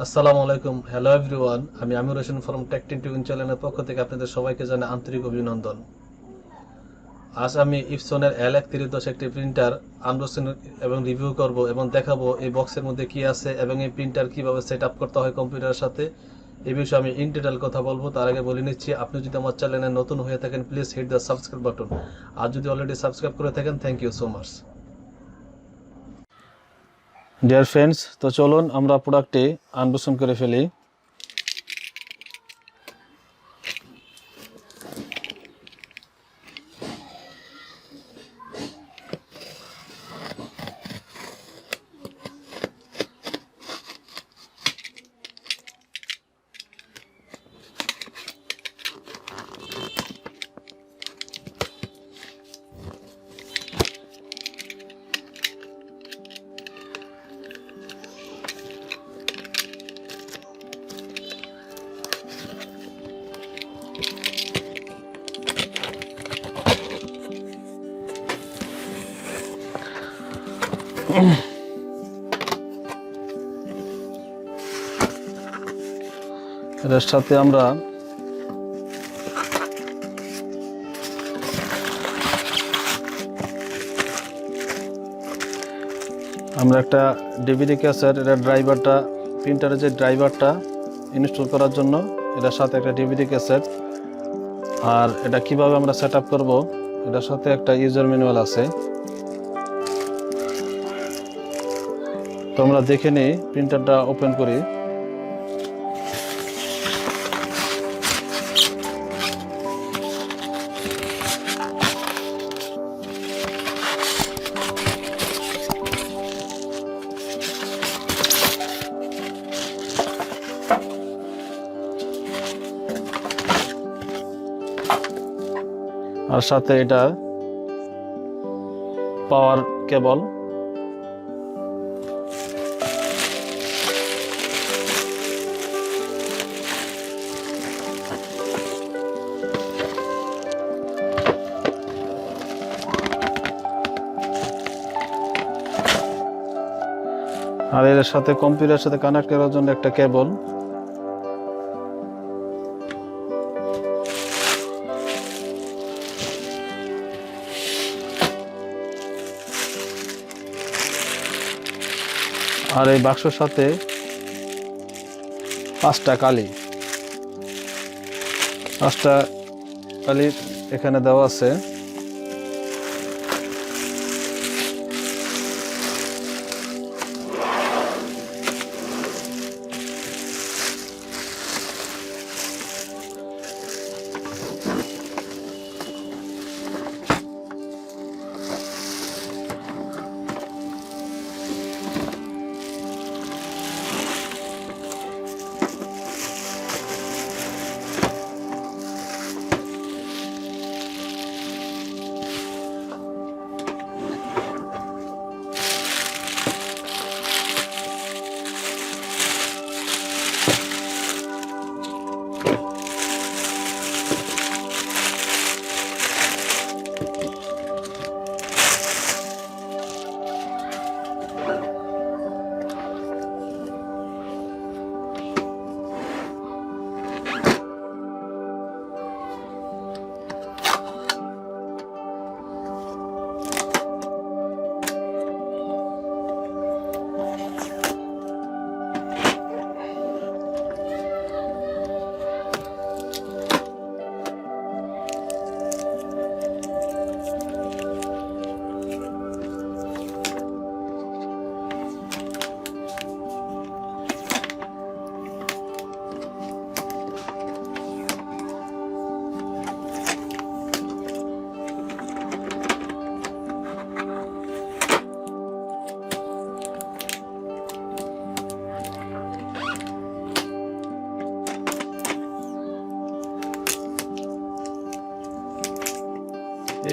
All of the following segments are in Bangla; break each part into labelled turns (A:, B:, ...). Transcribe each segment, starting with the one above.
A: আসসালামু আলাইকুম, হ্যালো এভরিওয়ান। আমি আমির হোসেন ফ্রম টেক10 টিউন চ্যানেলের পক্ষ থেকে আপনাদের সবাইকে জানাই আন্তরিক অভিনন্দন। আজ আমি ইপসনের L3110 একটি প্রিন্টার আনবক্সিং এবং রিভিউ করব এবং দেখাবো এই বক্সের মধ্যে কি আছে এবং এই প্রিন্টার কিভাবে সেট আপ করতে হয় কম্পিউটারের সাথে। এই বিষয়ে আমি ইন ডিটেল কথা বলবো। তার আগে বলে নিচ্ছি, আপনি যদি আমার চ্যানেলে নতুন হয়ে থাকেন please hit the subscribe button. আর যদি অলরেডি সাবস্ক্রাইব করে থাকেন thank you so much. Dear friends, তো চলুন আমরা প্রোডাক্টটি আনবক্সিং করে ফেলি। এর সাথে আমরা একটা ডিভিডি ক্যাসেট, এটা ড্রাইভারটা, প্রিন্টারের যে ড্রাইভারটা ইনস্টল করার জন্য এটার সাথে একটা ডিভিডি ক্যাসেট। আর এটা কিভাবে আমরা সেট আপ করবো, এটার সাথে একটা ইউজার ম্যানুয়াল আছে। তো আমরা দেখে নিই, প্রিন্টারটা ওপেন করি। আর সাথে এটা পাওয়ার কেবল। আর এর সাথে কম্পিউটারের সাথে কানেক্ট করার জন্য একটা কেবল। আর এই বাক্সের সাথে 5টা কালি এখানে দেওয়া আছে।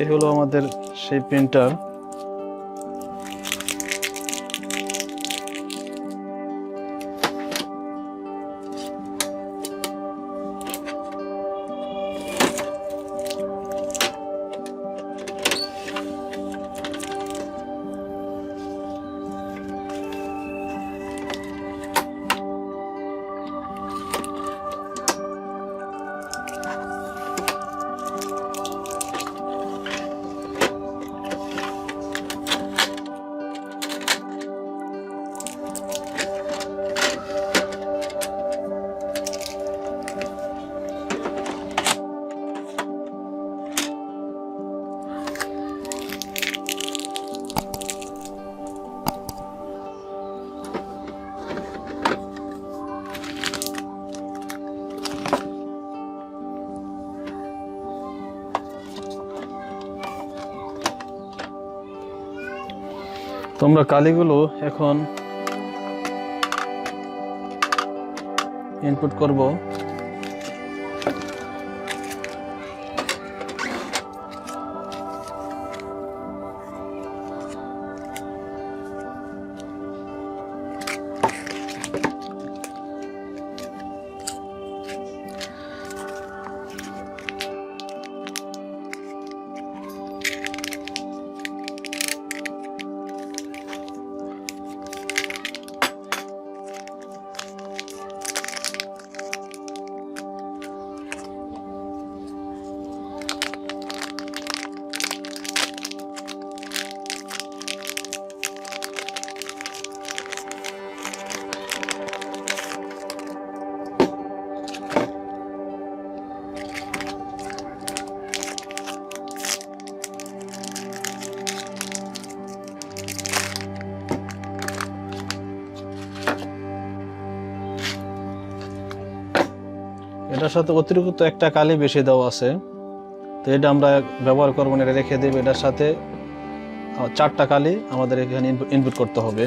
A: এই হলো আমাদের সেই প্রিন্টার। তোমরা কালিগুলো এখন ইনপুট করব। এটার সাথে অতিরিক্ত একটা কালি বেশি দেওয়া আছে, তো এটা আমরা ব্যবহার করবো না, এটা রেখে দেব। এটার সাথে 4টা কালি আমাদের এখানে ইনপুট করতে হবে।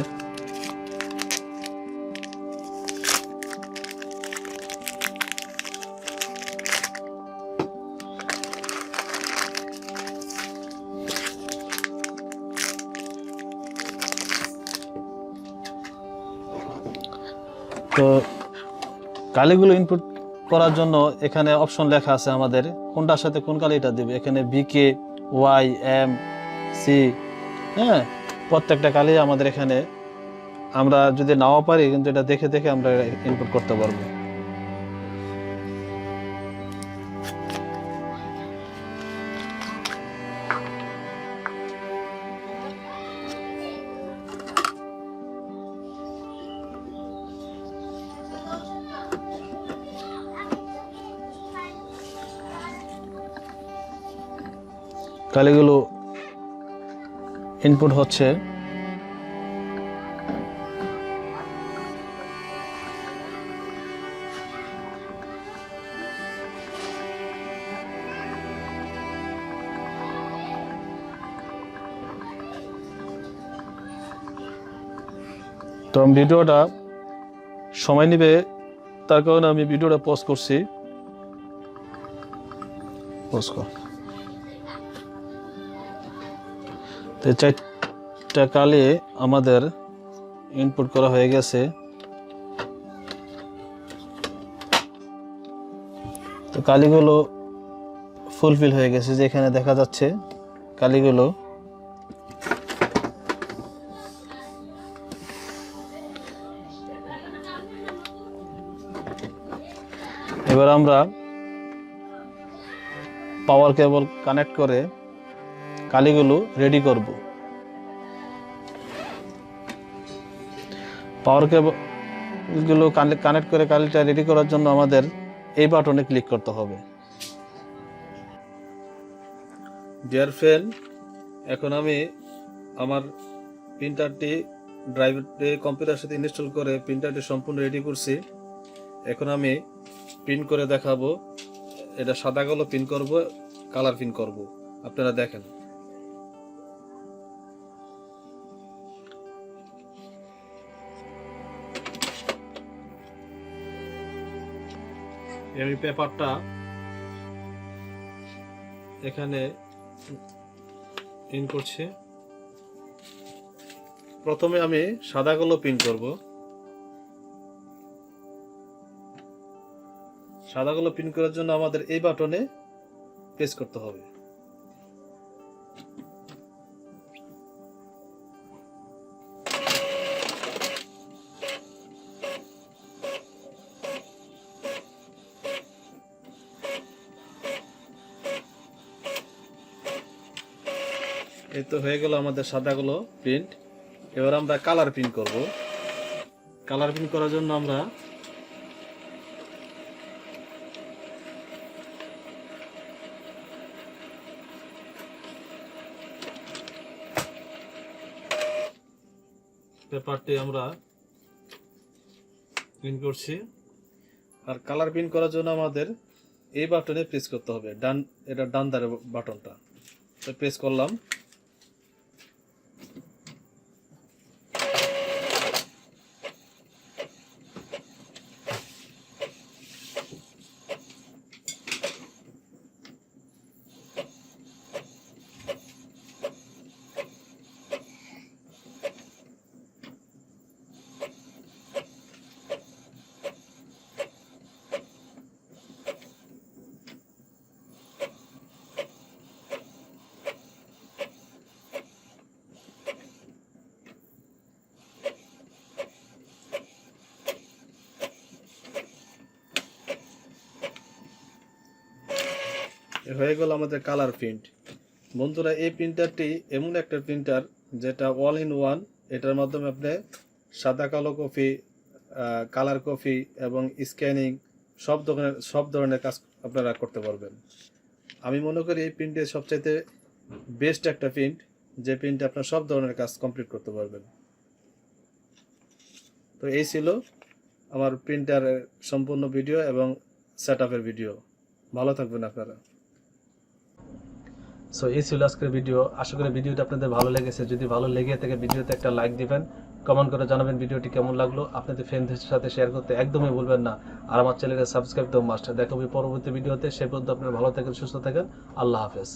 A: তো কালিগুলো ইনপুট করার জন্য এখানে অপশন লেখা আছে আমাদের কোনটার সাথে কোন কালিটা দেবে। এখানে বিকে, ওয়াই, এম, সি, হ্যাঁ, প্রত্যেকটা কালি আমাদের এখানে, আমরা যদি নাও পারি কিন্তু এটা দেখে দেখে আমরা ইনপুট করতে পারবো। কালিগুলো ইনপুট হচ্ছে। তো ভিডিওটা সময় নেবে, তার কারণে আমি ভিডিওটা পজ করছি। পজ কর। তো 4টা কালি আমাদের ইনপুট করা হয়ে গেছে। তো কালিগুলো ফুলফিল হয়ে গেছে, যেখানে দেখা যাচ্ছে কালিগুলো। এবার আমরা পাওয়ার কেবল কানেক্ট করে কালিগুলো রেডি করব। পাওয়ার কেবলগুলো কানেক্ট করে কালিটা রেডি করার জন্য আমাদের এই বাটনে ক্লিক করতে হবে। ডিয়ার ফ্রেন্ড, এখন আমি আমার প্রিন্টারটি ড্রাইভে কম্পিউটারের সাথে ইনস্টল করে প্রিন্টারটি সম্পূর্ণ রেডি করছি। এখন আমি প্রিন্ট করে দেখাবো। এটা সাদা কালো প্রিন্ট করব, কালার প্রিন্ট করব, আপনারা দেখেন। আমি পেপারটা এখানে প্রিন্ট করছি। প্রথমে আমি সাদা কালো প্রিন্ট করব। সাদা কালো প্রিন্ট করার জন্য আমাদের এই বাটনে প্রেস করতে হবে। এই তো হয়ে গেল আমাদের সাদা কালো প্রিন্ট। এবার আমরা কালার প্রিন্ট করব। কালার প্রিন্ট করার জন্য আমরা পেপারটি আমরা প্রিন্ট করছি। আর কালার প্রিন্ট করার জন্য আমাদের এই বাটনে প্রেস করতে হবে, এটা ডান ধারে বাটনটা। তো প্রেস করলাম। হয়ে গেল আমাদের কালার প্রিন্ট। বন্ধুরা, এই প্রিন্টারটি এমন একটা প্রিন্টার যেটা অল ইন ওয়ান। এটার মাধ্যমে আপনি সাদা কালো কপি, কালার কপি এবং স্ক্যানিং সব ধরনের কাজ আপনারা করতে পারবেন। আমি মনে করি এই প্রিন্টে সবচাইতে বেস্ট একটা প্রিন্ট, যে প্রিন্টে আপনার সব ধরনের কাজ কমপ্লিট করতে পারবেন। তো এই ছিল আমার প্রিন্টারের সম্পূর্ণ ভিডিও এবং সেটআপের ভিডিও। ভালো থাকবেন আপনারা। সো এই ছিল আজকের ভিডিও। আশা করি ভিডিওটা আপনাদের ভালো লেগেছে। যদি ভালো লেগে থাকে ভিডিওতে একটা লাইক দিবেন, কমেন্ট করে জানাবেন ভিডিওটি কেমন লাগলো। আপনাদের ফ্রেন্ডদের সাথে শেয়ার করতে একদমই ভুলবেন না। আর আমার চ্যানেলে সাবস্ক্রাইব তো মাস্ট। দেখা হবে পরবর্তী ভিডিওতে। সে পর্যন্ত আপনারা ভালো থাকেন, সুস্থ থাকেন। আল্লাহ হাফেজ।